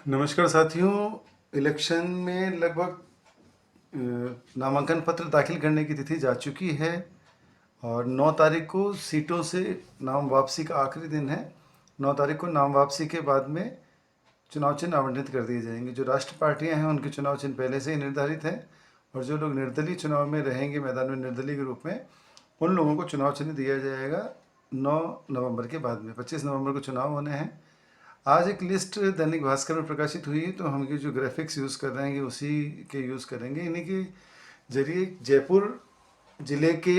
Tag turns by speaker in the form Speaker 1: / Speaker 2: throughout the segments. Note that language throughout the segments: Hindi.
Speaker 1: नमस्कार साथियों। इलेक्शन में लगभग नामांकन पत्र दाखिल करने की तिथि जा चुकी है और 9 तारीख को सीटों से नाम वापसी का आखिरी दिन है। 9 तारीख को नाम वापसी के बाद में चुनाव चिन्ह आवंटित कर दिए जाएंगे। जो राष्ट्र पार्टियां हैं उनके चुनाव चिन्ह पहले से ही निर्धारित हैं और जो लोग निर्दलीय चुनाव में रहेंगे मैदान में निर्दलीय के रूप में, उन लोगों को चुनाव चिन्ह दिया जाएगा 9 नवंबर के बाद में। 25 नवंबर को चुनाव होने हैं। आज एक लिस्ट दैनिक भास्कर में प्रकाशित हुई है, तो हम ये जो ग्राफिक्स यूज़ कर रहे हैं उसी के यूज़ करेंगे। इन्हीं के जरिए जयपुर ज़िले के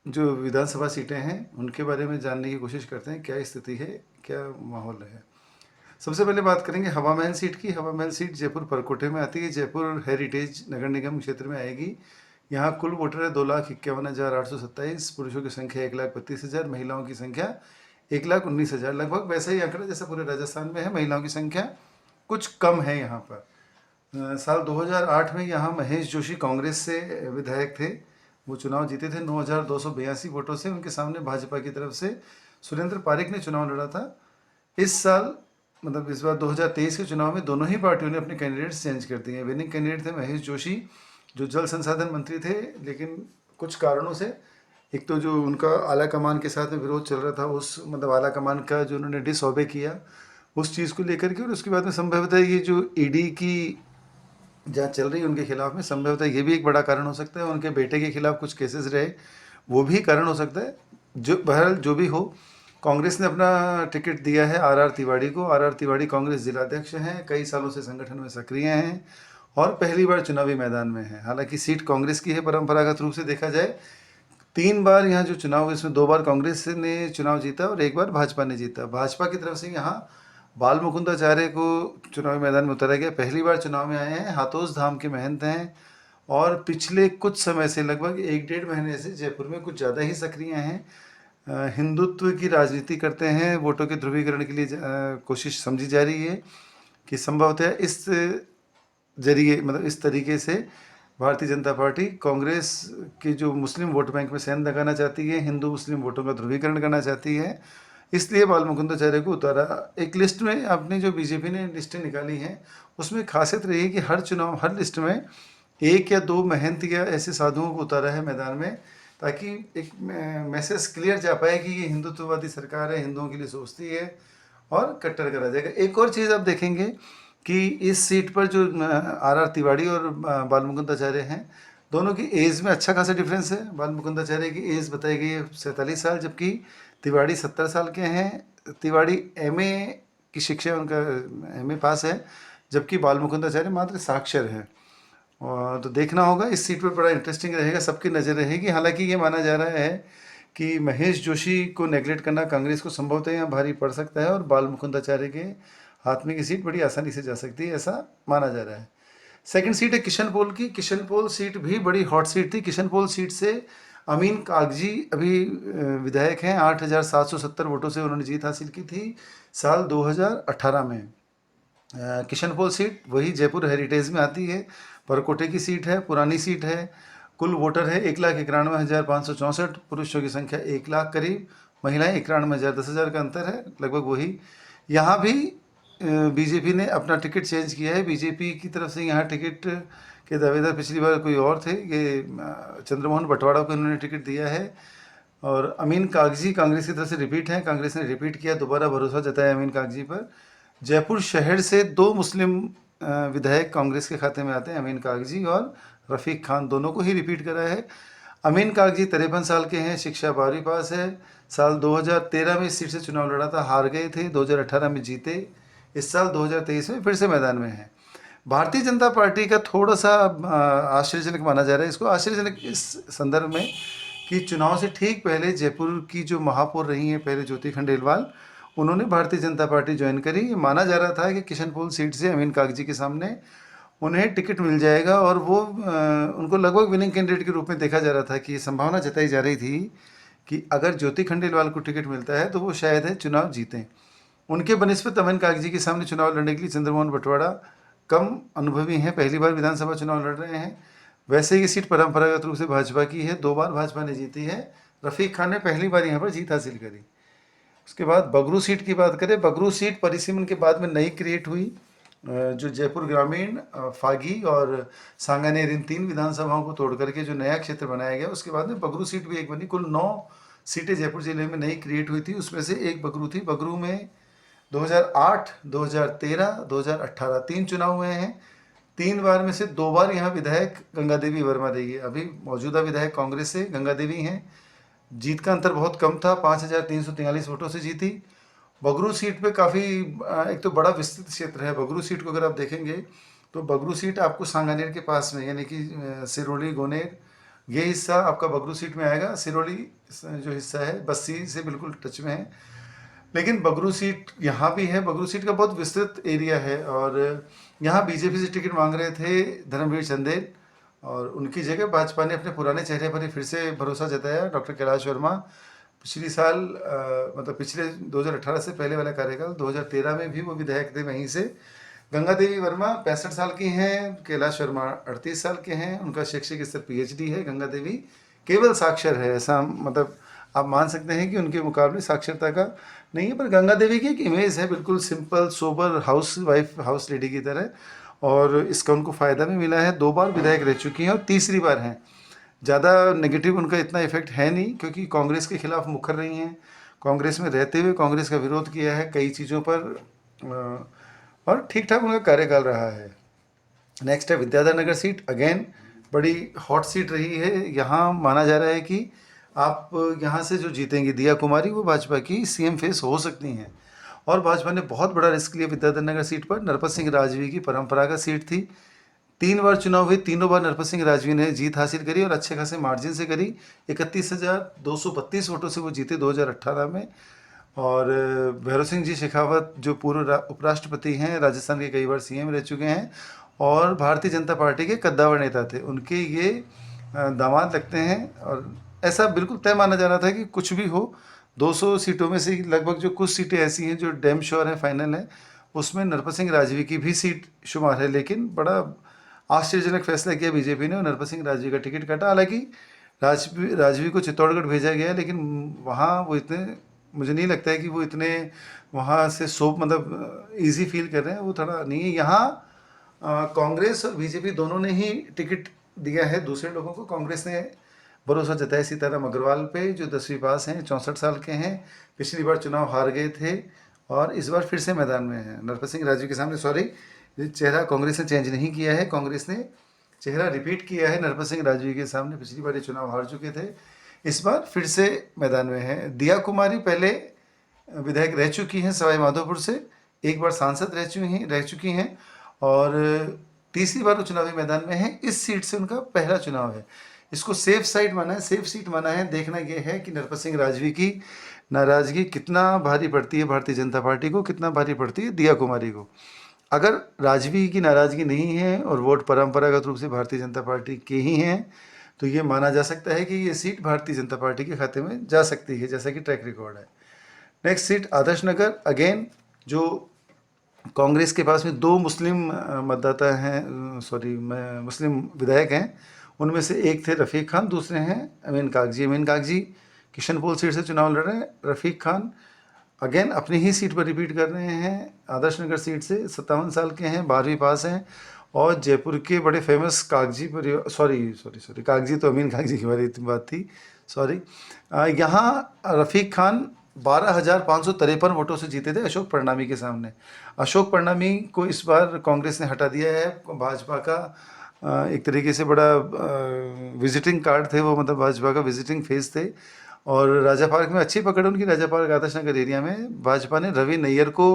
Speaker 1: जो विधानसभा सीटें हैं उनके बारे में जानने की कोशिश करते हैं, क्या स्थिति है, क्या माहौल है। सबसे पहले बात करेंगे हवा महल सीट की। हवा महल सीट जयपुर परकोटे में आती है। जयपुर हेरिटेज नगर निगम क्षेत्र में आएगी। यहाँ कुल वोटर है 2,51,827। पुरुषों की संख्या 1,32,000, महिलाओं की संख्या 1,19,000। लगभग वैसा ही आंकड़ा जैसा पूरे राजस्थान में है। महिलाओं की संख्या कुछ कम है यहाँ पर। साल 2008 में यहाँ महेश जोशी कांग्रेस से विधायक थे। वो चुनाव जीते थे 9,282 वोटों से। उनके सामने भाजपा की तरफ से सुरेंद्र पारिक ने चुनाव लड़ा था। इस साल मतलब इस बार 2023 के चुनाव में दोनों ही पार्टियों ने अपने कैंडिडेट्स चेंज कर दिए। विनिंग कैंडिडेट थे महेश जोशी, जो जल संसाधन मंत्री थे, लेकिन कुछ कारणों से, एक तो जो उनका आला कमान के साथ में विरोध चल रहा था, उस मतलब आला कमान का जो उन्होंने डिसऑबे किया उस चीज़ को लेकर के, और उसके बाद में संभवतः ये जो ईडी की जांच चल रही है उनके खिलाफ में, संभवतः ये भी एक बड़ा कारण हो सकता है। उनके बेटे के खिलाफ कुछ केसेस रहे, वो भी कारण हो सकता है। जो बहरहाल जो भी हो, कांग्रेस ने अपना टिकट दिया है आर तिवाड़ी को। आर तिवाड़ी कांग्रेस जिलाध्यक्ष हैं, कई सालों से संगठन में सक्रिय हैं और पहली बार चुनावी मैदान में हैं। हालांकि सीट कांग्रेस की है परंपरागत रूप से देखा जाए। 3 बार यहाँ जो चुनाव हुए इसमें 2 बार कांग्रेस ने चुनाव जीता और 1 बार भाजपा ने जीता। भाजपा की तरफ से यहाँ बाल मुकुंदाचार्य को चुनावी मैदान में उतारा गया। पहली बार चुनाव में आए हैं, हाथोस धाम के महंत हैं और पिछले कुछ समय से लगभग 1 डेढ़ महीने से जयपुर में कुछ ज़्यादा ही सक्रिय हैं। हिंदुत्व की राजनीति करते हैं। वोटों के ध्रुवीकरण के लिए कोशिश समझी जा रही है कि संभवतः इस जरिए मतलब इस तरीके से भारतीय जनता पार्टी कांग्रेस के जो मुस्लिम वोट बैंक में सेंध लगाना चाहती है, हिंदू मुस्लिम वोटों का ध्रुवीकरण करना चाहती है, इसलिए बाल मुकुंदाचार्य को उतारा। एक लिस्ट में आपने जो बीजेपी ने लिस्टें निकाली हैं उसमें खासियत रही है कि हर लिस्ट में 1 या 2 महंत या ऐसे साधुओं को उतारा है मैदान में, ताकि एक मैसेज क्लियर जा पाए कि ये हिंदुत्ववादी सरकार है, हिंदुओं के लिए सोचती है और कट्टर करा जाएगा। एक और चीज़ आप देखेंगे कि इस सीट पर जो आर तिवाड़ी और बाल मुकुंदाचार्य हैं, दोनों की एज में अच्छा खासा डिफरेंस है। बाल मुकुंदाचार्य की एज बताई गई है 47 साल, जबकि तिवाड़ी 70 साल के हैं। तिवाड़ी एमए की शिक्षा, उनका एमए पास है, जबकि बाल मुकुंदाचार्य मात्र साक्षर है। और तो देखना होगा, इस सीट पर बड़ा इंटरेस्टिंग रहेगा, सबकी नज़र रहेगी। हालांकि ये माना जा रहा है कि महेश जोशी को नेगलेक्ट करना कांग्रेस को संभवतः यहाँ भारी पड़ सकता है और बाल मुकुंदाचार्य के हाथ में की सीट बड़ी आसानी से जा सकती है, ऐसा माना जा रहा है। सेकंड सीट है किशनपोल की। किशनपोल सीट भी बड़ी हॉट सीट थी। किशनपोल सीट से अमीन कागजी अभी विधायक हैं। 8,770 वोटों से उन्होंने जीत हासिल की थी साल 2018 में। किशनपोल सीट वही जयपुर हेरिटेज में आती है, परकोटे की सीट है, पुरानी सीट है। कुल वोटर है 1,91,564। पुरुषों की संख्या 1 लाख करीब, महिलाएं 91,000। 10,000 का अंतर है लगभग वही। यहाँ भी बीजेपी ने अपना टिकट चेंज किया है। बीजेपी की तरफ से यहाँ टिकट के दावेदार पिछली बार कोई और थे, ये चंद्रमोहन बटवाड़ा को इन्होंने टिकट दिया है। और अमीन कागजी कांग्रेस की तरफ से रिपीट हैं, कांग्रेस ने रिपीट किया, दोबारा भरोसा जताया अमीन कागजी पर। जयपुर शहर से 2 मुस्लिम विधायक कांग्रेस के खाते में आते हैं, अमीन कागजी और रफ़ीक खान, दोनों को ही रिपीट करा है। अमीन कागजी 53 साल के हैं, शिक्षा 12वीं पास है। साल 2013 में इस सीट से चुनाव लड़ा था, हार गए थे। 2018 में जीते। इस साल 2023 में फिर से मैदान में है। भारतीय जनता पार्टी का थोड़ा सा आश्चर्यजनक माना जा रहा है इसको। आश्चर्यजनक इस संदर्भ में कि चुनाव से ठीक पहले जयपुर की जो महापौर रही हैं पहले, ज्योति खंडेलवाल, उन्होंने भारतीय जनता पार्टी ज्वाइन करी। ये माना जा रहा था कि किशनपोल सीट से अमीन कागजी के सामने उन्हें टिकट मिल जाएगा और वो उनको लगभग विनिंग कैंडिडेट के रूप में देखा जा रहा था कि ये संभावना जताई जा रही थी कि अगर ज्योति खंडेलवाल को टिकट मिलता है तो वो शायद है चुनाव जीतें। उनके बनिस्बत अमीन कागजी के सामने चुनाव लड़ने के लिए चंद्रमोहन बटवाड़ा कम अनुभवी हैं, पहली बार विधानसभा चुनाव लड़ रहे हैं। वैसे ये सीट परंपरागत रूप से भाजपा की है, 2 बार भाजपा ने जीती है। रफ़ीक खान ने पहली बार यहाँ पर जीत हासिल करी। उसके बाद बगरू सीट की बात करें, बगरू सीट परिसीमन के बाद में नई क्रिएट हुई। जो जयपुर ग्रामीण, फागी और सांगानेर, इन 3 विधानसभाओं को तोड़ करके जो नया क्षेत्र बनाया गया, उसके बाद में बगरू सीट भी एक बनी। कुल 9 सीटें जयपुर जिले में नई क्रिएट हुई थी, उसमें से एक बगरू थी। बगरू में 2008, 2013, 2018 3 चुनाव हुए हैं। 3 बार में से 2 बार यहाँ विधायक गंगा देवी वर्मा रही है। अभी मौजूदा विधायक कांग्रेस से गंगा देवी हैं। जीत का अंतर बहुत कम था, 5343 वोटों से जीती। बगरू सीट पे काफ़ी एक तो बड़ा विस्तृत क्षेत्र है। बगरू सीट को अगर आप देखेंगे तो बगरू सीट आपको सांगानेर के पास में, यानी कि सिरोली, गोनेर, ये हिस्सा आपका बगरू सीट में आएगा। सिरोली जो हिस्सा है बस्सी से बिल्कुल टच में है। लेकिन बगरू सीट यहाँ भी है। बगरू सीट का बहुत विस्तृत एरिया है और यहाँ बीजेपी से टिकट मांग रहे थे धर्मवीर चंदेल, और उनकी जगह भाजपा ने अपने पुराने चेहरे पर ही फिर से भरोसा जताया, डॉक्टर कैलाश वर्मा। पिछली साल मतलब पिछले 2018 से पहले वाला कार्यकाल 2013 में भी वो विधायक थे वहीं से। गंगा देवी वर्मा 65 साल की हैं, कैलाश वर्मा 38 साल के हैं। उनका शैक्षिक स्तर पीएचडी है। गंगा देवी केवल साक्षर है, ऐसा मतलब आप मान सकते हैं कि उनके मुकाबले साक्षरता का नहीं है। पर गंगा देवी की एक इमेज है बिल्कुल simple, sober, house wife, house lady की तरह, और इसका उनको फ़ायदा भी मिला है। 2 बार विधायक रह चुकी हैं और तीसरी बार हैं। ज़्यादा नेगेटिव उनका इतना इफेक्ट है नहीं, क्योंकि कांग्रेस के खिलाफ मुखर रही हैं। कांग्रेस में रहते हुए कांग्रेस का विरोध किया है कई चीज़ों पर, और ठीक ठाक उनका कार्यकाल रहा है। नेक्स्ट है विद्याधर नगर सीट। अगेन बड़ी हॉट सीट रही है। यहाँ माना जा रहा है कि आप यहाँ से जो जीतेंगी दिया कुमारी, वो भाजपा की सीएम फेस हो सकती हैं। और भाजपा ने बहुत बड़ा रिस्क लिया विद्याधर नगर सीट पर। नरपत सिंह राजवी की परंपरागत सीट थी। 3 बार चुनाव हुए, तीनों बार नरपत सिंह राजवी ने जीत हासिल करी और अच्छे खासे मार्जिन से करी। 31,232 वोटों से वो जीते 2018 में। और भैरव सिंह जी शेखावत जो पूर्व उपराष्ट्रपति हैं, राजस्थान के कई बार सीएम रह चुके हैं और भारतीय जनता पार्टी के कद्दावर नेता थे, उनके ये दामाद लगते हैं। और ऐसा बिल्कुल तय माना जा रहा था कि कुछ भी हो, 200 सीटों में से लगभग जो कुछ सीटें ऐसी हैं जो डैम श्योर है, फाइनल है, उसमें नरपत सिंह राजवी की भी सीट शुमार है। लेकिन बड़ा आश्चर्यजनक फैसला किया बीजेपी ने और नरपत सिंह राजवी का टिकट काटा। हालांकि राजवी को चित्तौड़गढ़ भेजा गया, लेकिन वहाँ वो इतने, मुझे नहीं लगता है कि वो इतने वहाँ से मतलब इजी फील कर रहे हैं, वो थोड़ा नहीं है। यहाँ कांग्रेस और बीजेपी दोनों ने ही टिकट दिया है दूसरे लोगों को। कांग्रेस ने भरोसा जताया सीताराम अग्रवाल पे, जो 10वीं पास हैं, 64 साल के हैं, पिछली बार चुनाव हार गए थे और इस बार फिर से मैदान में हैं। नरपत सिंह राजवी के सामने, सॉरी, चेहरा कांग्रेस ने चेंज नहीं किया है, कांग्रेस ने चेहरा रिपीट किया है नरपत सिंह राजवी के सामने। पिछली बार ये चुनाव हार चुके थे, इस बार फिर से मैदान में है। दिया कुमारी पहले विधायक रह चुकी हैं सवाई माधोपुर से, एक बार सांसद रह चुकी हैं और तीसरी बार वो चुनावी मैदान में है। इस सीट से उनका पहला चुनाव है। इसको सेफ साइड माना है, सेफ सीट माना है। देखना यह है कि नरपत सिंह राजवी की नाराजगी कितना भारी पड़ती है भारतीय जनता पार्टी को, कितना भारी पड़ती है दिया कुमारी को। अगर राजवी की नाराजगी नहीं है और वोट परंपरागत रूप से भारतीय जनता पार्टी के ही हैं, तो ये माना जा सकता है कि ये सीट भारतीय जनता पार्टी के खाते में जा सकती है, जैसा कि ट्रैक रिकॉर्ड है। Next seat Adarsh Nagar. Again जो कांग्रेस के पास में 2 मुस्लिम मतदाता हैं, सॉरी मुस्लिम विधायक हैं, उनमें से एक थे रफ़ीक खान, दूसरे हैं अमीन कागजी। अमीन कागजी किशनपोल सीट से चुनाव लड़ रहे हैं। रफ़ीक खान अगेन अपनी ही सीट पर रिपीट कर रहे हैं, आदर्श नगर सीट से। 57 साल के हैं, 12वीं पास हैं और जयपुर के बड़े फेमस कागजी परिवार, सॉरी कागजी तो अमीन कागजी की वाली बात थी, सॉरी। यहाँ रफ़ीक खान 12,553 वोटों से जीते थे अशोक परनामी के सामने। अशोक परनामी को इस बार कांग्रेस ने हटा दिया है। भाजपा का एक तरीके से बड़ा विजिटिंग कार्ड थे वो, मतलब भाजपा का विजिटिंग फेस थे। और राजा पार्क में अच्छी पकड़ उनकी, राजा पार्क आदर्श नगर एरिया में। भाजपा ने रवि नैयर को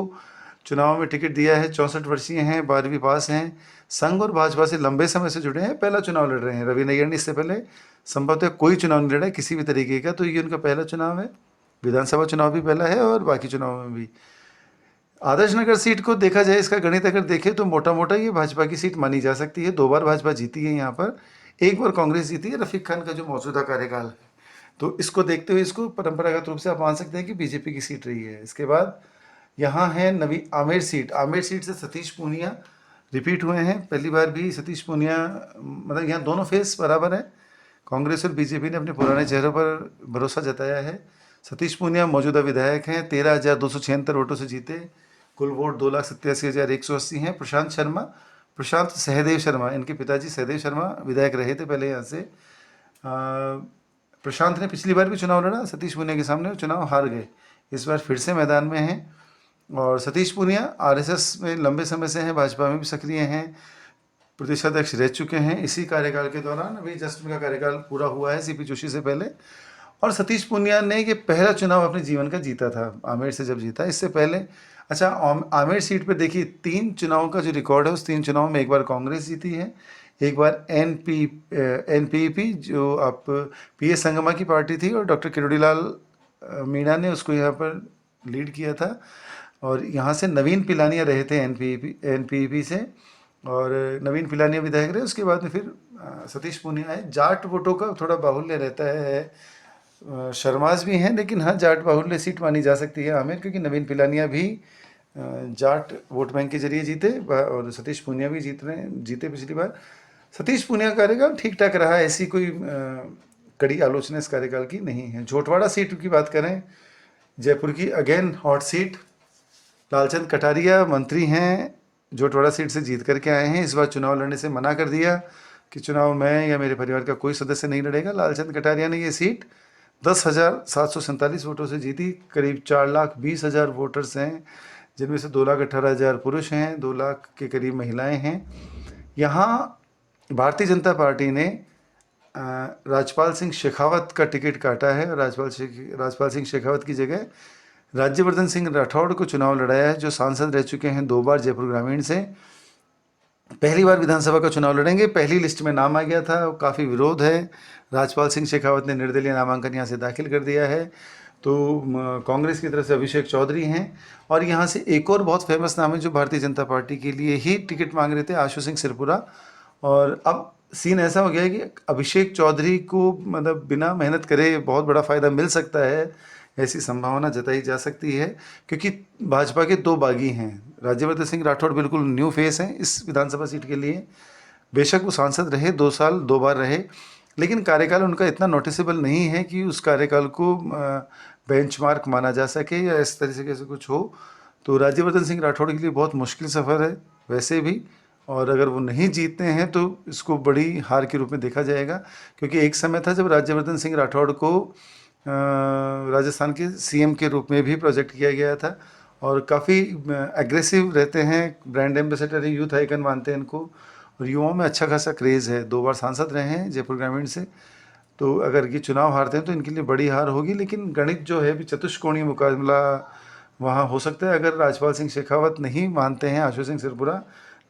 Speaker 1: चुनाव में टिकट दिया है। 64 वर्षीय हैं, 12वीं पास हैं, संघ और भाजपा से लंबे समय से जुड़े हैं, पहला चुनाव लड़ रहे हैं। रवि नैयर ने इससे पहले संभवतः कोई चुनाव नहीं लड़ा किसी भी तरीके का, तो ये उनका पहला चुनाव है। विधानसभा चुनाव भी पहला है और बाकी चुनाव में भी। आदर्श नगर सीट को देखा जाए, इसका गणित अगर देखें तो मोटा मोटा ये भाजपा की सीट मानी जा सकती है। 2 बार भाजपा जीती है यहाँ पर, 1 बार कांग्रेस जीती है रफ़ीक खान का जो मौजूदा कार्यकाल है। तो इसको देखते हुए इसको परंपरागत रूप से आप मान सकते हैं कि बीजेपी की सीट रही है। इसके बाद यहाँ है नवी आमेर सीट। आमेर सीट से सतीश पूनिया रिपीट हुए हैं, पहली बार भी सतीश पूनिया, मतलब यहाँ दोनों फेस बराबर है। कांग्रेस और बीजेपी ने अपने पुराने चेहरों पर भरोसा जताया है। सतीश पूनिया मौजूदा विधायक हैं, 13,276 वोटों से जीते। कुल वोट 2,87,180 हैं। प्रशांत सहदेव शर्मा, इनके पिताजी सहदेव शर्मा विधायक रहे थे पहले यहाँ से। प्रशांत ने पिछली बार भी चुनाव लड़ा सतीश पूनिया के सामने, चुनाव हार गए। इस बार फिर से मैदान में हैं। और सतीश पूनिया आरएसएस में लंबे समय से हैं, भाजपा में भी सक्रिय हैं, प्रदेश अध्यक्ष रह चुके हैं इसी कार्यकाल के दौरान। अभी जस्ट उनका कार्यकाल पूरा हुआ है सीपी जोशी से पहले। और सतीश पूनिया ने ये पहला चुनाव अपने जीवन का जीता था आमेर से जब जीता। इससे पहले अच्छा आमेर सीट पे देखिए 3 चुनावों का जो रिकॉर्ड है, उस 3 चुनावों में एक बार कांग्रेस जीती है, एक बार एनपीपी जो आप पीएस संगमा की पार्टी थी, और डॉक्टर किरोड़ीलाल मीणा ने उसको यहाँ पर लीड किया था। और यहाँ से नवीन पिलानिया रहे थे एनपीपी से, और नवीन पिलानिया विधायक रहे। उसके बाद में फिर सतीश पूनिया आए। जाट वोटों का थोड़ा बाहुल्य रहता है, शर्माज भी हैं, लेकिन हाँ जाट बाहुल्य सीट मानी जा सकती है आमेर, क्योंकि नवीन पिलानिया भी जाट वोट बैंक के जरिए जीते और सतीश पूनिया भी जीते पिछली बार। सतीश पूनिया का कार्यकाल ठीक ठाक रहा, ऐसी कोई कड़ी आलोचना इस कार्यकाल की नहीं है। झोटवाड़ा सीट की बात करें, जयपुर की again hot seat, Lalchand Kataria मंत्री हैं, झोटवाड़ा सीट से जीत करके आए हैं। इस बार चुनाव लड़ने से मना कर दिया कि चुनाव मैं या मेरे परिवार का कोई सदस्य नहीं लड़ेगा। लालचंद कटारिया ने ये सीट 10,747 वोटों से जीती। करीब 4,20,000 वोटर्स हैं, जिनमें से 2,18,000 पुरुष हैं, 2 लाख के करीब महिलाएं हैं। यहाँ भारतीय जनता पार्टी ने राजपाल सिंह शेखावत का टिकट काटा है, और राजपाल सिंह शेखावत की जगह राज्यवर्धन सिंह राठौड़ को चुनाव लड़ाया है, जो सांसद रह चुके हैं 2 बार जयपुर ग्रामीण से। पहली बार विधानसभा का चुनाव लड़ेंगे। पहली लिस्ट में नाम आ गया था, काफ़ी विरोध है। राजपाल सिंह शेखावत ने निर्दलीय नामांकन यहाँ से दाखिल कर दिया है। तो कांग्रेस की तरफ से अभिषेक चौधरी हैं, और यहाँ से एक और बहुत फेमस नाम है जो भारतीय जनता पार्टी के लिए ही टिकट मांग रहे थे, आशु सिंह सिरपुरा। और अब सीन ऐसा हो गया है कि अभिषेक चौधरी को मतलब बिना मेहनत करे बहुत बड़ा फ़ायदा मिल सकता है, ऐसी संभावना जताई जा सकती है, क्योंकि भाजपा के 2 बागी हैं। राज्यवर्धन सिंह राठौड़ बिल्कुल न्यू फेस हैं इस विधानसभा सीट के लिए। बेशक वो सांसद रहे 2 साल, 2 बार रहे, लेकिन कार्यकाल उनका इतना नोटिसेबल नहीं है कि उस कार्यकाल को बेंचमार्क माना जा सके या इस तरीके से कुछ हो। तो राज्यवर्धन सिंह राठौड़ के लिए बहुत मुश्किल सफ़र है वैसे भी, और अगर वो नहीं जीतते हैं तो इसको बड़ी हार के रूप में देखा जाएगा। क्योंकि एक समय था जब राज्यवर्धन सिंह राठौड़ को राजस्थान के सीएम के रूप में भी प्रोजेक्ट किया गया था, और काफ़ी एग्रेसिव रहते हैं, ब्रांड एम्बेसडर, यूथ आइकन मानते हैं इनको, और युवाओं में अच्छा खासा क्रेज़ है। 2 बार सांसद रहे हैं जयपुर ग्रामीण से। तो अगर ये चुनाव हारते हैं तो इनके लिए बड़ी हार होगी। लेकिन गणित जो है भी चतुष्कोणीय मुकाबला वहाँ हो सकता है। अगर राजपाल सिंह शेखावत नहीं मानते हैं, आशु सिंह सिरपुरा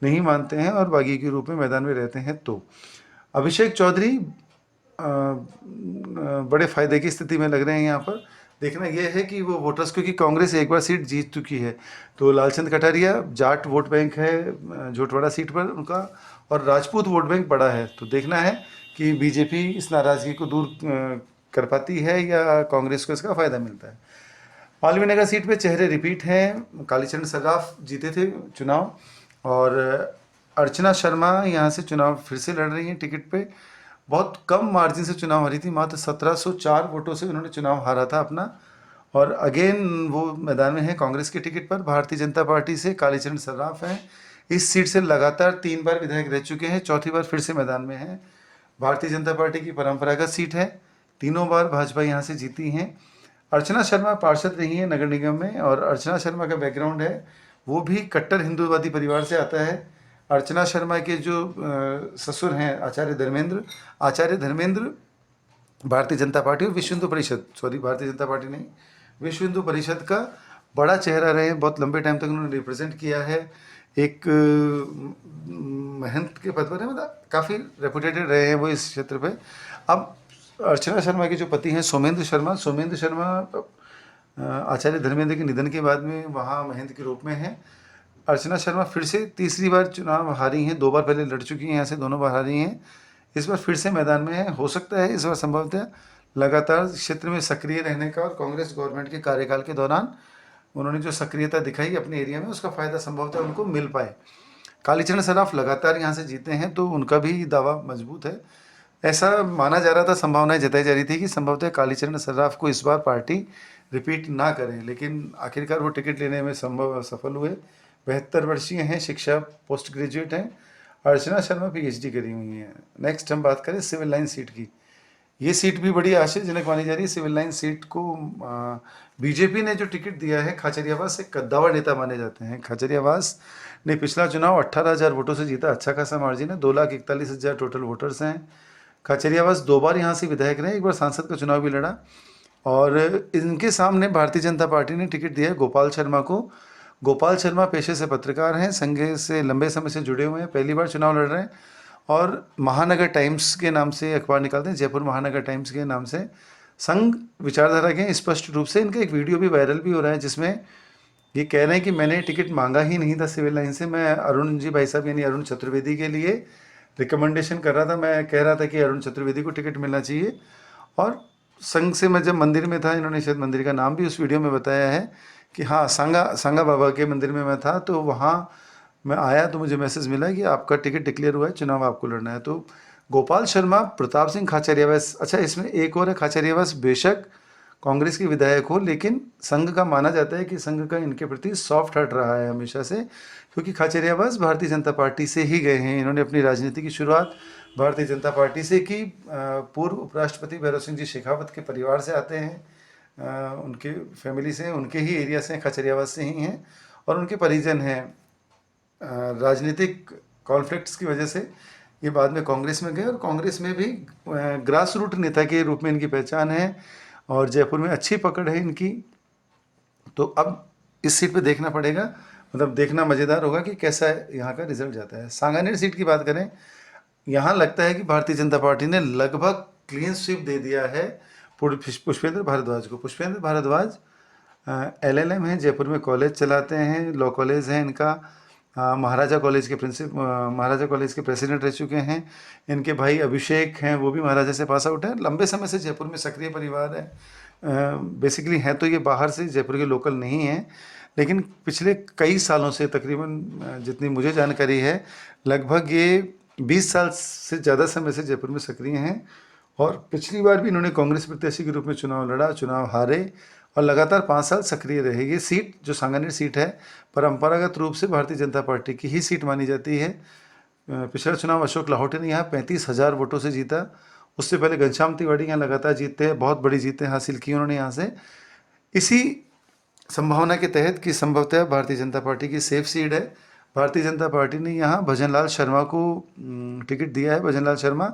Speaker 1: नहीं मानते हैं और बागी के रूप में मैदान में रहते हैं, तो अभिषेक चौधरी बड़े फायदे की स्थिति में लग रहे हैं। यहाँ पर देखना यह है कि वो वोटर्स, क्योंकि कांग्रेस एक बार सीट जीत चुकी है, तो लालचंद कटारिया जाट वोट बैंक है झोटवाड़ा सीट पर उनका, और राजपूत वोट बैंक बड़ा है। तो देखना है कि बीजेपी इस नाराज़गी को दूर कर पाती है या कांग्रेस को इसका फ़ायदा मिलता है। मालवीय नगर सीट पे चेहरे रिपीट हैं। कालीचरण सर्राफ जीते थे चुनाव, और अर्चना शर्मा यहाँ से चुनाव फिर से लड़ रही हैं टिकट पे। बहुत कम मार्जिन से चुनाव हारी थी, मात्र 1704 वोटों से उन्होंने चुनाव हारा था अपना, और अगेन वो मैदान में है कांग्रेस के टिकट पर। भारतीय जनता पार्टी से कालीचरण सर्राफ हैं, इस सीट से लगातार 3 बार विधायक रह चुके हैं, चौथी बार फिर से मैदान में हैं। भारतीय जनता पार्टी की परंपरागत सीट है, तीनों बार भाजपा यहाँ से जीती हैं। अर्चना शर्मा पार्षद रही हैं नगर निगम में, और अर्चना शर्मा का बैकग्राउंड है वो भी कट्टर हिंदूवादी परिवार से आता है। अर्चना शर्मा के जो ससुर हैं आचार्य धर्मेंद्र भारतीय जनता पार्टी और विश्व हिंदू परिषद, भारतीय जनता पार्टी नहीं, विश्व हिंदू परिषद का बड़ा चेहरा रहे हैं। बहुत लंबे टाइम तक उन्होंने रिप्रेजेंट किया है, एक महंत के पद पर है, मतलब काफ़ी रेपुटेटेड रहे हैं वो इस क्षेत्र पे। अब अर्चना शर्मा के जो पति हैं सोमेंद्र शर्मा आचार्य धर्मेंद्र के निधन के बाद में वहाँ महंत के रूप में हैं। अर्चना शर्मा फिर से तीसरी बार चुनाव हारी हैं, 2 बार पहले लड़ चुकी हैं यहाँ से, दोनों बार हारी हैं, इस बार फिर से मैदान में है। हो सकता है इस बार संभवतः लगातार क्षेत्र में सक्रिय रहने का, और कांग्रेस गवर्नमेंट के कार्यकाल के दौरान उन्होंने जो सक्रियता दिखाई अपने एरिया में, उसका फ़ायदा संभवतः उनको मिल पाए। कालीचरण सर्राफ लगातार यहाँ से जीते हैं, तो उनका भी दावा मजबूत है। ऐसा माना जा रहा था, संभावनाएं जताई जा रही थी कि संभवतः कालीचरण सर्राफ को इस बार पार्टी रिपीट ना करें, लेकिन आखिरकार वो टिकट लेने में सफल हुए। 72 वर्षीय हैं, शिक्षा पोस्ट ग्रेजुएट हैं। अर्चना शर्मा पीएचडी करी हुई हैं। नेक्स्ट हम बात करें सिविल लाइन सीट की। ये सीट भी बड़ी आशाजनक मानी जा रही है। सिविल लाइन सीट को बीजेपी ने जो टिकट दिया है, खाचरियावास एक कद्दावर नेता माने जाते हैं। खाचरियावास ने पिछला चुनाव 18,000 वोटों से जीता, अच्छा खासा मार्जिन है। 2,41,000 टोटल वोटर्स हैं। खाचरियावास 2 बार यहाँ से विधायक रहे, एक बार सांसद का चुनाव भी लड़ा। और इनके सामने भारतीय जनता पार्टी ने टिकट दिया है गोपाल शर्मा को। गोपाल शर्मा पेशे से पत्रकार हैं, संघ से लंबे समय से जुड़े हुए हैं, पहली बार चुनाव लड़ रहे हैं और महानगर टाइम्स के नाम से अखबार निकालते हैं, जयपुर महानगर टाइम्स के नाम से। संघ विचारधारा के स्पष्ट रूप से। इनका एक वीडियो भी वायरल भी हो रहा है जिसमें ये कह रहे हैं कि मैंने टिकट मांगा ही नहीं था सिविल लाइन से, मैं अरुण जी भाई साहब यानी अरुण चतुर्वेदी के लिए रिकमेंडेशन कर रहा था। मैं कह रहा था कि अरुण चतुर्वेदी को टिकट मिलना चाहिए। और संघ से मैं जब मंदिर में था, इन्होंने शायद मंदिर का नाम भी उस वीडियो में बताया है कि हाँ, सांगा बाबा के मंदिर में मैं था, तो वहाँ मैं आया तो मुझे मैसेज मिला कि आपका टिकट डिक्लेयर हुआ है, चुनाव आपको लड़ना है। तो गोपाल शर्मा प्रताप सिंह खाचरियावास, अच्छा इसमें एक और है, खाचरियावास बेशक कांग्रेस के विधायक हो, लेकिन संघ का माना जाता है कि संघ का इनके प्रति सॉफ्ट हार्ट रहा है हमेशा से, क्योंकि खाचरियावास भारतीय जनता पार्टी से ही गए हैं। इन्होंने अपनी राजनीति की शुरुआत भारतीय जनता पार्टी से की। पूर्व उपराष्ट्रपति भैरव सिंह जी शेखावत के परिवार से आते हैं, उनके फैमिली से, उनके ही एरिया से, खाचरियावास से ही हैं और उनके परिजन हैं। राजनीतिक कॉन्फ्लिक्ट्स की वजह से ये बाद में कांग्रेस में गए और कांग्रेस में भी ग्रास रूट नेता के रूप में इनकी पहचान है और जयपुर में अच्छी पकड़ है इनकी। तो अब इस सीट पे देखना पड़ेगा, मतलब देखना मज़ेदार होगा कि कैसा यहाँ का रिजल्ट जाता है। सांगानेर सीट की बात करें, यहाँ लगता है कि भारतीय जनता पार्टी ने लगभग क्लीन स्वीप दे दिया है पुष्पेंद्र भारद्वाज को। पुष्पेंद्र भारद्वाज LLM हैं, जयपुर में कॉलेज चलाते हैं, लॉ कॉलेज है इनका। महाराजा कॉलेज के प्रेसिडेंट रह चुके हैं। इनके भाई अभिषेक हैं, वो भी महाराजा से पास आउट है। लंबे समय से जयपुर में सक्रिय परिवार है। बेसिकली हैं तो ये बाहर से, जयपुर के लोकल नहीं हैं, लेकिन पिछले कई सालों से, तकरीबन जितनी मुझे जानकारी है, लगभग ये 20 साल से ज़्यादा समय से जयपुर में सक्रिय हैं। और पिछली बार भी इन्होंने कांग्रेस प्रत्याशी के रूप में चुनाव लड़ा, चुनाव हारे और लगातार 5 साल सक्रिय रहे। ये सीट जो सांगानेर सीट है, परंपरागत रूप से भारतीय जनता पार्टी की ही सीट मानी जाती है। पिछला चुनाव अशोक लाहौटी ने यहाँ 35,000 वोटों से जीता। उससे पहले घनश्याम तिवारी यहाँ लगातार जीतते हैं, बहुत बड़ी जीतें हासिल की उन्होंने यहाँ से। इसी संभावना के तहत कि संभवतः भारतीय जनता पार्टी की सेफ सीट है, भारतीय जनता पार्टी ने यहाँ भजनलाल शर्मा को टिकट दिया है। भजनलाल शर्मा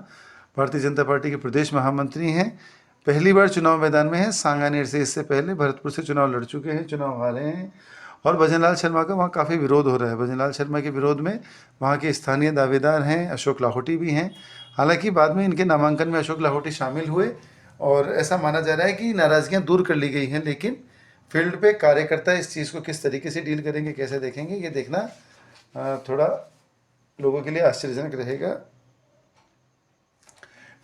Speaker 1: भारतीय जनता पार्टी के प्रदेश महामंत्री हैं, पहली बार चुनाव मैदान में हैं। सांगानेर से इससे पहले भरतपुर से चुनाव लड़ चुके हैं, चुनाव हारे हैं। और भजनलाल शर्मा का वहाँ काफ़ी विरोध हो रहा है। भजनलाल शर्मा के विरोध में वहाँ के स्थानीय दावेदार हैं, अशोक लाहौटी भी हैं। हालांकि बाद में इनके नामांकन में अशोक लाहौटी शामिल हुए और ऐसा माना जा रहा है कि नाराज़गियाँ दूर कर ली गई हैं, लेकिन फील्ड पे कार्यकर्ता इस चीज़ को किस तरीके से डील करेंगे, कैसे देखेंगे, ये देखना थोड़ा लोगों के लिए आश्चर्यजनक रहेगा।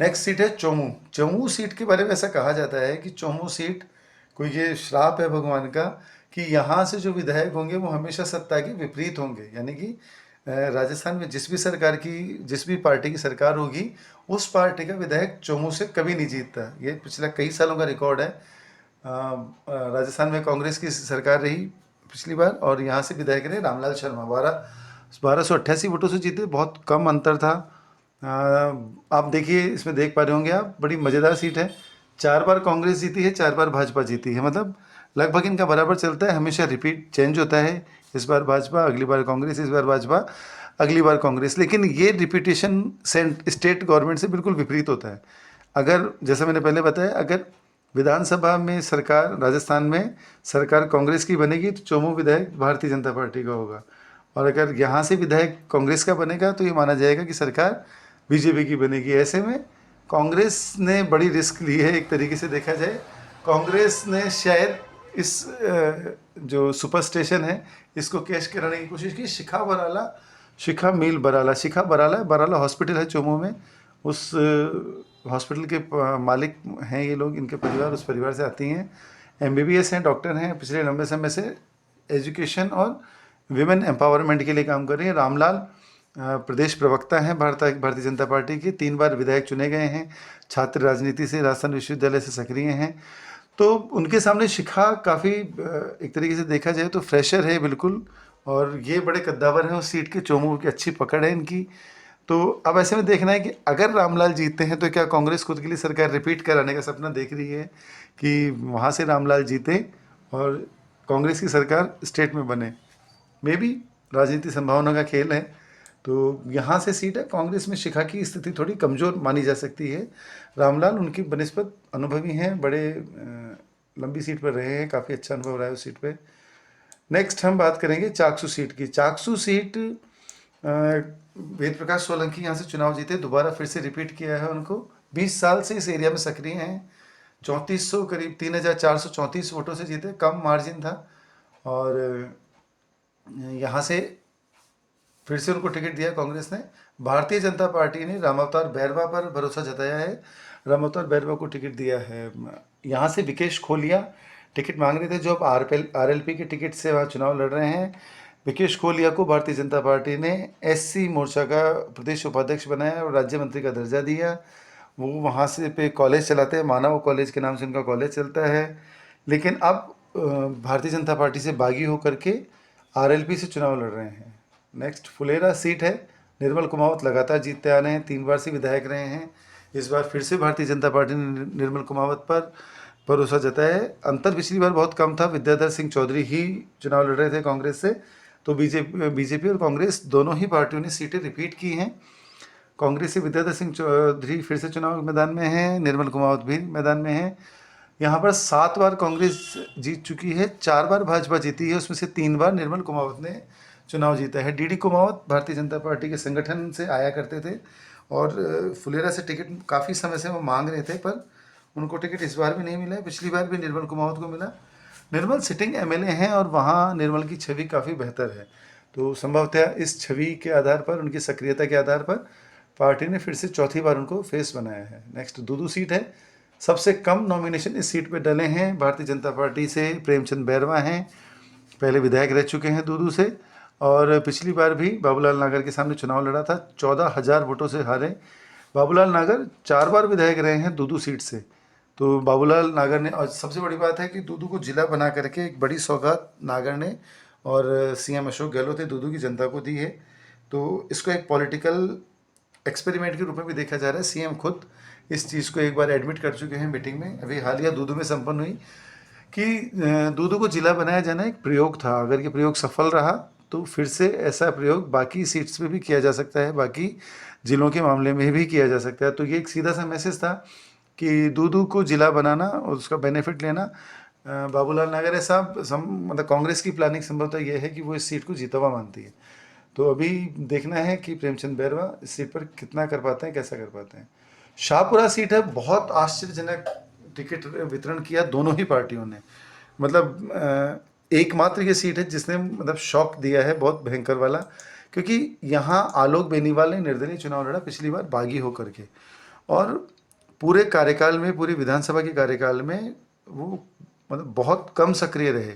Speaker 1: नेक्स्ट सीट है चोमू। चोमू सीट के बारे में ऐसा कहा जाता है कि चोमू सीट कोई ये श्राप है भगवान का कि यहाँ से जो विधायक होंगे वो हमेशा सत्ता के विपरीत होंगे। यानी कि राजस्थान में जिस भी पार्टी की सरकार होगी, उस पार्टी का विधायक चोमू से कभी नहीं जीतता। ये पिछला कई सालों का रिकॉर्ड है। राजस्थान में कांग्रेस की सरकार रही पिछली बार और यहाँ से विधायक रहे रामलाल शर्मा। 1288 वोटों से जीते, बहुत कम अंतर था। आप देखिए, इसमें देख पा रहे होंगे आप, बड़ी मज़ेदार सीट है। 4 बार कांग्रेस जीती है, 4 बार भाजपा जीती है, मतलब लगभग इनका बराबर चलता है। हमेशा रिपीट चेंज होता है, इस बार भाजपा, अगली बार कांग्रेस, इस बार भाजपा, अगली बार कांग्रेस। लेकिन ये रिपीटेशन स्टेट गवर्नमेंट से बिल्कुल विपरीत होता है। अगर जैसा मैंने पहले बताया, अगर विधानसभा में सरकार, राजस्थान में सरकार कांग्रेस की बनेगी तो चोमू विधायक भारतीय जनता पार्टी का होगा, और अगर यहाँ से विधायक कांग्रेस का बनेगा तो ये माना जाएगा कि सरकार बीजेपी की बनेगी। ऐसे में कांग्रेस ने बड़ी रिस्क ली है। एक तरीके से देखा जाए, कांग्रेस ने शायद इस जो सुपर स्टेशन है इसको कैश कराने की कोशिश की। शिखा बराला हॉस्पिटल है चोमू में, उस हॉस्पिटल के मालिक हैं ये लोग, इनके परिवार उस परिवार से आती हैं। MBBS हैं, डॉक्टर हैं, पिछले लंबे समय से एजुकेशन और विमेन एम्पावरमेंट के लिए काम कर रही हैं। रामलाल प्रदेश प्रवक्ता हैं भारतीय जनता पार्टी के, 3 बार विधायक चुने गए हैं, छात्र राजनीति से राजस्थान विश्वविद्यालय से सक्रिय हैं। तो उनके सामने शिखा काफ़ी एक तरीके से देखा जाए तो फ्रेशर है बिल्कुल, और ये बड़े कद्दावर हैं उस सीट के, चोमू की अच्छी पकड़ है इनकी। तो अब ऐसे में देखना है कि अगर रामलाल जीतते हैं तो क्या कांग्रेस खुद के लिए सरकार रिपीट कराने का सपना देख रही है कि वहाँ से रामलाल जीते और कांग्रेस की सरकार स्टेट में बने। मे बी राजनीति संभावना का खेल है। तो यहाँ से सीट है, कांग्रेस में शिखा की स्थिति थोड़ी कमज़ोर मानी जा सकती है। रामलाल उनकी बनिस्बत अनुभवी हैं, बड़े लंबी सीट पर रहे हैं, काफ़ी अच्छा अनुभव रहा है उस सीट पे। नेक्स्ट हम बात करेंगे चाकसू सीट की। चाकसू सीट वेद प्रकाश सोलंकी यहाँ से चुनाव जीते, दोबारा फिर से रिपीट किया है उनको। 20 साल से इस एरिया में सक्रिय हैं, 3400 करीब 3434 वोटों से जीते, कम मार्जिन था। और यहाँ से फिर से उनको टिकट दिया कांग्रेस ने। भारतीय जनता पार्टी ने रामावतार बैरवा पर भरोसा जताया है, रामावतार बैरवा को टिकट दिया है। यहाँ से विकेश खोलिया टिकट मांग रहे थे, जो अब आरएलपी के टिकट से वहाँ चुनाव लड़ रहे हैं। विकेश खोलिया को भारतीय जनता पार्टी ने एससी मोर्चा का प्रदेश उपाध्यक्ष बनाया और राज्य मंत्री का दर्जा दिया। वो वहाँ से पे कॉलेज चलाते हैं, मानव कॉलेज के नाम से उनका कॉलेज चलता है। लेकिन अब भारतीय जनता पार्टी से बागी होकर के आरएलपी से चुनाव लड़ रहे हैं। नेक्स्ट फुलेरा सीट है, निर्मल कुमावत लगातार जीतते आ रहे हैं, 3 बार से विधायक रहे हैं। इस बार फिर से भारतीय जनता पार्टी ने निर्मल कुमावत पर भरोसा जताया है। अंतर पिछली बार बहुत कम था, विद्याधर सिंह चौधरी ही चुनाव लड़ रहे थे कांग्रेस से। तो बीजेपी और कांग्रेस दोनों ही पार्टियों ने सीटें रिपीट की हैं। कांग्रेस से विद्याधर सिंह चौधरी फिर से चुनाव मैदान में हैं, निर्मल कुमावत भी मैदान में हैं। यहाँ पर 7 बार कांग्रेस जीत चुकी है, 4 बार भाजपा जीती है, उसमें से 3 बार निर्मल कुमावत ने चुनाव जीता है। डीडी कुमावत भारतीय जनता पार्टी के संगठन से आया करते थे और फुलेरा से टिकट काफ़ी समय से वो मांग रहे थे, पर उनको टिकट इस बार भी नहीं मिला है। पिछली बार भी निर्मल कुमावत को मिला। निर्मल सिटिंग एमएलए हैं और वहाँ निर्मल की छवि काफ़ी बेहतर है। तो संभवतः इस छवि के आधार पर, उनकी सक्रियता के आधार पर पार्टी ने फिर से चौथी बार उनको फेस बनाया है। नेक्स्ट दूदू सीट है, सबसे कम नॉमिनेशन इस सीट पे डले हैं। भारतीय जनता पार्टी से प्रेमचंद बैरवा हैं, पहले विधायक रह चुके हैं दूदू से, और पिछली बार भी बाबूलाल नागर के सामने चुनाव लड़ा था, 14,000 वोटों से हारे। बाबूलाल नागर 4 बार विधायक रहे हैं दूदू सीट से। तो बाबूलाल नागर ने, और सबसे बड़ी बात है कि दूदू को जिला बना करके एक बड़ी सौगात नागर ने और सीएम अशोक गहलोत ने दूदू की जनता को दी है। तो इसको एक पॉलिटिकल एक्सपेरिमेंट के रूप में भी देखा जा रहा है। सीएम खुद इस चीज़ को एक बार एडमिट कर चुके हैं मीटिंग में, अभी हालिया दूदू में संपन्न हुई, कि दूदू को जिला बनाया जाना एक प्रयोग था। अगर ये प्रयोग सफल रहा तो फिर से ऐसा प्रयोग बाकी सीट्स पे भी किया जा सकता है, बाकी जिलों के मामले में भी किया जा सकता है। तो ये एक सीधा सा मैसेज था कि दूदू को जिला बनाना और उसका बेनिफिट लेना। बाबूलाल नागर साहब मतलब कांग्रेस की प्लानिंग संभवतः ये है कि वो इस सीट को जीता हुआ मानती है। तो अभी देखना है कि प्रेमचंद बैरवा इस सीट पर कितना कर पाते हैं, कैसा कर पाते हैं। शाहपुरा सीट है, बहुत आश्चर्यजनक टिकट वितरण किया दोनों ही पार्टियों ने। मतलब एकमात्र ये सीट है जिसने मतलब शॉक दिया है, बहुत भयंकर वाला, क्योंकि यहाँ आलोक बेनीवाल ने निर्दलीय चुनाव लड़ा पिछली बार बागी होकर के, और पूरे कार्यकाल में, पूरी विधानसभा के कार्यकाल में वो मतलब बहुत कम सक्रिय रहे।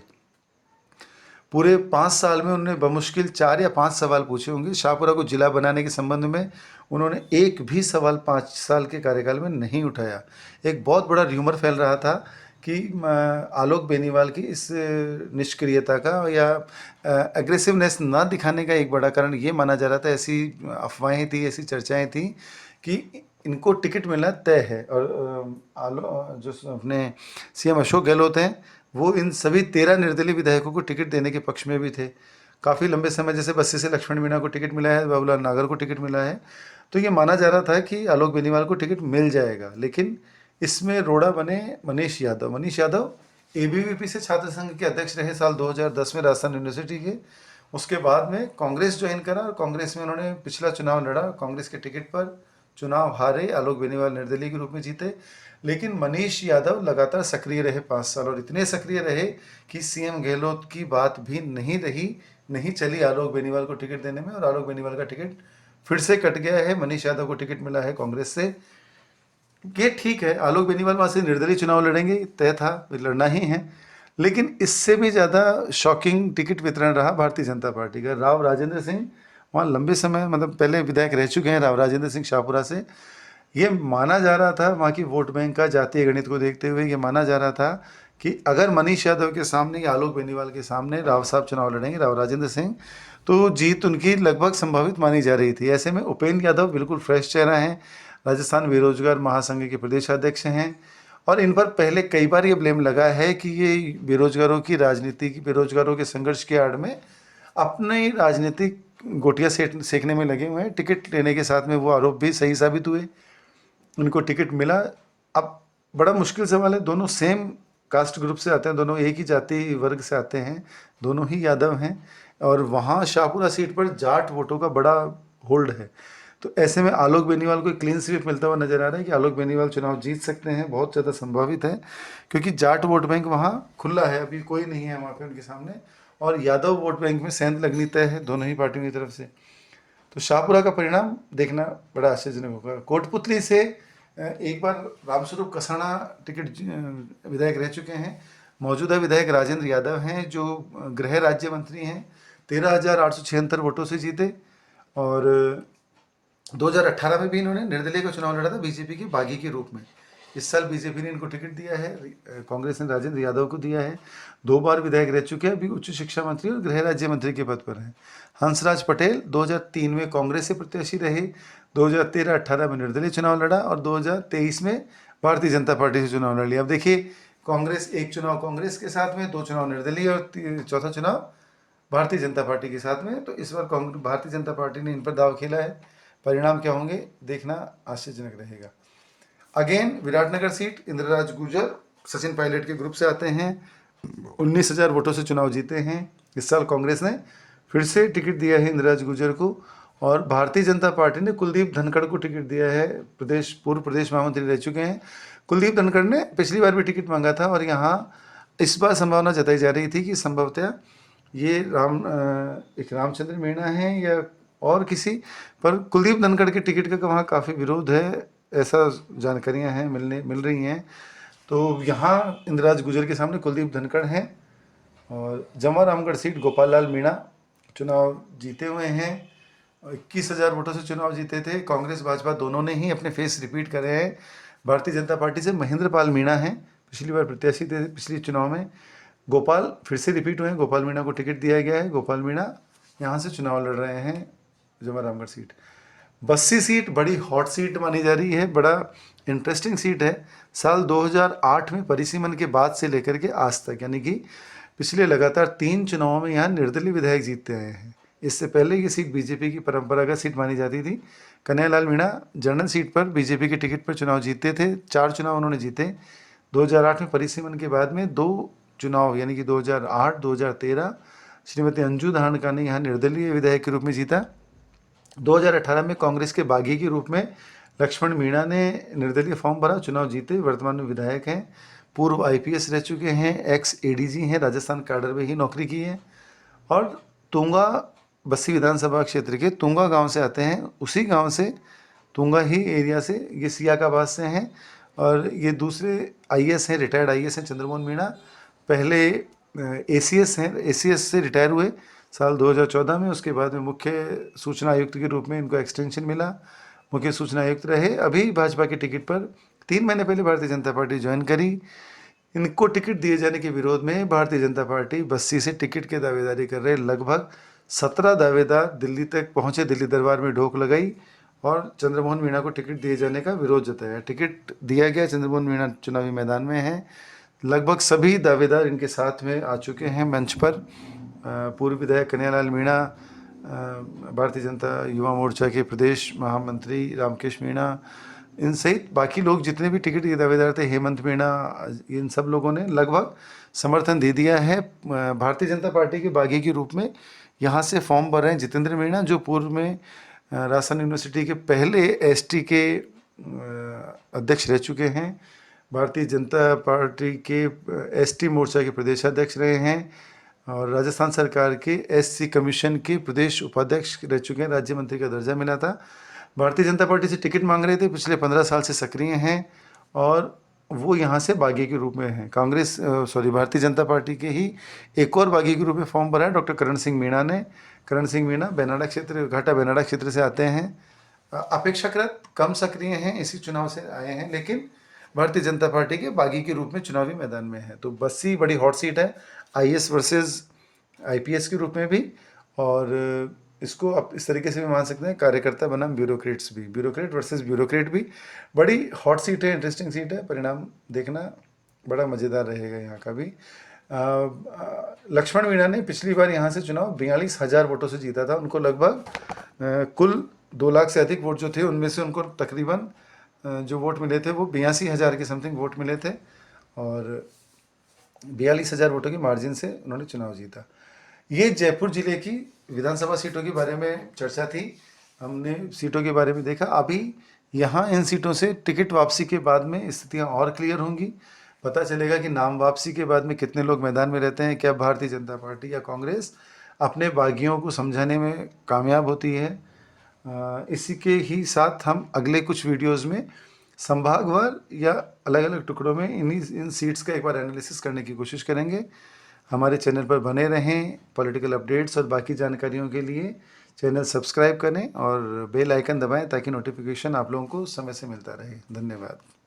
Speaker 1: पूरे 5 साल में उन्होंने बमुश्किल 4 या 5 सवाल पूछे होंगे। शाहपुरा को जिला बनाने के संबंध में उन्होंने एक भी सवाल 5 साल के कार्यकाल में नहीं उठाया। एक बहुत बड़ा र्यूमर फैल रहा था कि आलोक बेनीवाल की इस निष्क्रियता का या एग्रेसिवनेस ना दिखाने का एक बड़ा कारण ये माना जा रहा था, ऐसी अफवाहें थी, ऐसी चर्चाएं थी कि इनको टिकट मिलना तय है। और जो अपने सीएम अशोक गहलोत हैं, वो इन सभी 13 निर्दलीय विधायकों को टिकट देने के पक्ष में भी थे। काफ़ी लंबे समय, जैसे बस्सी से लक्ष्मण मीणा को टिकट मिला है, बाबूलाल नागर को टिकट मिला है, तो ये माना जा रहा था कि आलोक बेनीवाल को टिकट मिल जाएगा। लेकिन इसमें रोड़ा बने मनीष यादव। मनीष यादव एबीवीपी से छात्र संघ के अध्यक्ष रहे साल 2010 में राजस्थान यूनिवर्सिटी के। उसके बाद में कांग्रेस ज्वाइन करा और कांग्रेस में उन्होंने पिछला चुनाव लड़ा, कांग्रेस के टिकट पर चुनाव हारे, आलोक बेनीवाल निर्दलीय के रूप में जीते। लेकिन मनीष यादव लगातार सक्रिय रहे 5 साल, और इतने सक्रिय रहे कि सीएम गहलोत की बात भी नहीं चली आलोक बेनीवाल को टिकट देने में, और आलोक बेनीवाल का टिकट फिर से कट गया है। मनीष यादव को टिकट मिला है कांग्रेस से। ये ठीक है, आलोक बेनीवाल वहाँ से निर्दलीय चुनाव लड़ेंगे, तय था, लड़ना ही है। लेकिन इससे भी ज़्यादा शॉकिंग टिकट वितरण रहा भारतीय जनता पार्टी का। राव राजेंद्र सिंह वहाँ लंबे समय, मतलब पहले विधायक रह चुके हैं राव राजेंद्र सिंह शाहपुरा से, ये माना जा रहा था, वहाँ की वोट बैंक का जातीय गणित को देखते हुए ये माना जा रहा था कि अगर मनीष यादव के सामने या आलोक बेनीवाल के सामने राव साहब चुनाव लड़ेंगे, राव राजेंद्र सिंह, तो जीत उनकी लगभग संभावित मानी जा रही थी। ऐसे में उपेंद्र यादव बिल्कुल फ्रेश चेहरा हैं, राजस्थान बेरोजगार महासंघ के प्रदेश अध्यक्ष हैं, और इन पर पहले कई बार ये ब्लेम लगा है कि ये बेरोजगारों की राजनीति, बेरोजगारों के संघर्ष की आड़ में अपने राजनीतिक गोटियां सेकने में लगे हुए हैं। टिकट लेने के साथ में वो आरोप भी सही साबित हुए, उनको टिकट मिला। अब बड़ा मुश्किल सवाल है, दोनों सेम कास्ट ग्रुप से आते हैं, दोनों एक ही जाति वर्ग से आते हैं, दोनों ही यादव हैं, और वहाँ शाहपुरा सीट पर जाट वोटों का बड़ा होल्ड है। तो ऐसे में आलोक बेनीवाल को क्लीन स्वीप मिलता हुआ नजर आ रहा है कि आलोक बेनीवाल चुनाव जीत सकते हैं, बहुत ज़्यादा संभावित है, क्योंकि जाट वोट बैंक वहाँ खुला है, अभी कोई नहीं है वहाँ पे उनके सामने, और यादव वोट बैंक में सेंध लगनी तय है दोनों ही पार्टियों की तरफ से। तो शाहपुरा का परिणाम देखना बड़ा आश्चर्यजनक होगा। कोटपुतली से एक बार रामस्वरूप कसाना विधायक रह चुके हैं, मौजूदा विधायक राजेंद्र यादव हैं जो गृह राज्य मंत्री हैं, 13,876 वोटों से जीते, और 2018 में भी इन्होंने निर्दलीय का चुनाव लड़ा था बीजेपी के बागी के रूप में। इस साल बीजेपी ने इनको टिकट दिया है, कांग्रेस ने राजेंद्र यादव को दिया है। 2 बार विधायक रह चुके हैं, अभी उच्च शिक्षा मंत्री और गृह राज्य मंत्री के पद पर हैं। हंसराज पटेल 2003 में कांग्रेस से प्रत्याशी रहे, 2013-18 में निर्दलीय चुनाव लड़ा, और 2023 में भारतीय जनता पार्टी से चुनाव लड़ लिया। अब देखिए, कांग्रेस, एक चुनाव कांग्रेस के साथ में, 2 चुनाव निर्दलीय, और चौथा चुनाव भारतीय जनता पार्टी के साथ में। तो इस बार भारतीय जनता पार्टी ने इन पर दाव खेला है, परिणाम क्या होंगे देखना आश्चर्यजनक रहेगा। अगेन विराटनगर सीट, इंद्रराज गुर्जर सचिन पायलट के ग्रुप से आते हैं, 19,000 वोटों से चुनाव जीते हैं। इस साल कांग्रेस ने फिर से टिकट दिया है इंद्रराज गुर्जर को, और भारतीय जनता पार्टी ने कुलदीप धनखड़ को टिकट दिया है। पूर्व प्रदेश महामंत्री रह चुके हैं कुलदीप धनखड़ ने, पिछली बार भी टिकट मांगा था, और यहाँ इस बार संभावना जताई जा रही थी कि संभवतः ये एक रामचंद्र मीणा है या और किसी, पर कुलदीप धनखड़ के टिकट का वहाँ काफ़ी विरोध है, ऐसा जानकारियाँ हैं, मिल रही हैं। तो यहाँ इंद्रराज गुर्जर के सामने कुलदीप धनखड़ हैं, और जमा रामगढ़ सीट गोपाल लाल मीणा चुनाव जीते हुए हैं, 21,000 वोटों से चुनाव जीते थे। कांग्रेस भाजपा दोनों ने ही अपने फेस रिपीट करे हैं। भारतीय जनता पार्टी से महेंद्र पाल मीणा हैं, पिछली बार प्रत्याशी थे पिछले चुनाव में। गोपाल फिर से रिपीट हुए हैं, गोपाल मीणा को टिकट दिया गया है, गोपाल मीणा यहाँ से चुनाव लड़ रहे हैं, जमा रामगढ़ सीट। बस्सी सीट बड़ी हॉट सीट मानी जा रही है, बड़ा इंटरेस्टिंग सीट है। साल 2008 में परिसीमन के बाद से लेकर के आज तक, यानी कि पिछले लगातार 3 चुनावों में यहाँ निर्दलीय विधायक जीतते आए हैं। इससे पहले ये सीट बीजेपी की परंपरागत सीट मानी जाती थी। कन्हैयालाल मीणा जनरल सीट पर बीजेपी के टिकट पर चुनाव जीते थे, 4 चुनाव उन्होंने जीते। 2008 में परिसीमन के बाद में 2 चुनाव, यानी कि 2008, 2013 श्रीमती अंजू धारणका ने यहाँ निर्दलीय विधायक के रूप में जीता। 2018 में कांग्रेस के बागी के रूप में लक्ष्मण मीणा ने निर्दलीय फॉर्म भरा, चुनाव जीते, वर्तमान में विधायक हैं, पूर्व आईपीएस रह चुके हैं, एक्स एडीजी हैं, राजस्थान काडर में ही नौकरी की है, और तुंगा बस्सी विधानसभा क्षेत्र के तुंगा गांव से आते हैं। उसी गांव से, तुंगा ही एरिया से, ये सियाकाबाद से हैं, और ये दूसरे आईएएस हैं, रिटायर्ड आईएएस हैं चंद्रमोहन मीणा। पहले एसीएस हैं, एसीएस से रिटायर हुए साल 2014 में, उसके बाद में मुख्य सूचना आयुक्त के रूप में इनको एक्सटेंशन मिला, मुख्य सूचना आयुक्त रहे। अभी भाजपा के टिकट पर 3 महीने पहले भारतीय जनता पार्टी ज्वाइन करी। इनको टिकट दिए जाने के विरोध में भारतीय जनता पार्टी बस्सी से टिकट की दावेदारी कर रहे, लगभग 17 दावेदार दिल्ली तक पहुंचे, दिल्ली दरबार में ढोक लगाई और चंद्रमोहन मीणा को टिकट दिए जाने का विरोध जताया। टिकट दिया गया, चंद्रमोहन मीणा चुनावी मैदान में हैं। लगभग सभी दावेदार इनके साथ में आ चुके हैं मंच पर। पूर्व विधायक कन्हैयालाल मीणा, भारतीय जनता युवा मोर्चा के प्रदेश महामंत्री रामकेश मीणा, इन सहित बाकी लोग जितने भी टिकट के दावेदार थे, हेमंत मीणा, इन सब लोगों ने लगभग समर्थन दे दिया है भारतीय जनता पार्टी के बागी के रूप में। यहाँ से फॉर्म भर रहे हैं जितेंद्र मीणा, जो पूर्व में राजस्थान यूनिवर्सिटी के पहले एसटी के अध्यक्ष रह चुके हैं, भारतीय जनता पार्टी के एसटी मोर्चा के प्रदेशाध्यक्ष रहे हैं, और राजस्थान सरकार के एससी कमीशन के प्रदेश उपाध्यक्ष रह चुके हैं, राज्य मंत्री का दर्जा मिला था। भारतीय जनता पार्टी से टिकट मांग रहे थे, पिछले 15 साल से सक्रिय हैं, और वो यहाँ से बागी के रूप में हैं। भारतीय जनता पार्टी के ही एक और बागी के रूप में फॉर्म भरा है डॉक्टर करण सिंह मीणा ने। करण सिंह मीणा बेनाडा क्षेत्र, घाटा बेनाडा क्षेत्र से आते हैं, अपेक्षाकृत कम सक्रिय हैं, इसी चुनाव से आए हैं, लेकिन भारतीय जनता पार्टी के बागी के रूप में चुनावी मैदान में है। तो बस्सी बड़ी हॉट सीट है, आईएएस वर्सेस आईपीएस के रूप में भी, और इसको आप इस तरीके से भी मान सकते हैं, कार्यकर्ता बनाम ब्यूरोक्रेट्स भी, ब्यूरोक्रेट वर्सेस ब्यूरोक्रेट भी बड़ी हॉट सीट है, इंटरेस्टिंग सीट है। परिणाम देखना बड़ा मज़ेदार रहेगा यहाँ का भी। लक्ष्मण मीणा ने पिछली बार यहाँ से चुनाव 42,000 वोटों से जीता था। उनको लगभग कुल 2 लाख से अधिक वोट जो थे, उनमें से उनको तकरीबन जो वोट मिले थे वो 82,000 के समथिंग वोट मिले थे, और 42,000 वोटों की मार्जिन से उन्होंने चुनाव जीता। ये जयपुर जिले की विधानसभा सीटों के बारे में चर्चा थी। हमने सीटों के बारे में देखा। अभी यहाँ इन सीटों से टिकट वापसी के बाद में स्थितियाँ और क्लियर होंगी। पता चलेगा कि नाम वापसी के बाद में कितने लोग मैदान में रहते हैं, क्या भारतीय जनता पार्टी या कांग्रेस अपने बागियों को समझाने में कामयाब होती है। इसी के ही साथ हम अगले कुछ वीडियोस में संभागवार या अलग अलग टुकड़ों में इन सीट्स का एक बार एनालिसिस करने की कोशिश करेंगे। हमारे चैनल पर बने रहें। पॉलिटिकल अपडेट्स और बाकी जानकारियों के लिए चैनल सब्सक्राइब करें और बेल आइकन दबाएं ताकि नोटिफिकेशन आप लोगों को समय से मिलता रहे। धन्यवाद।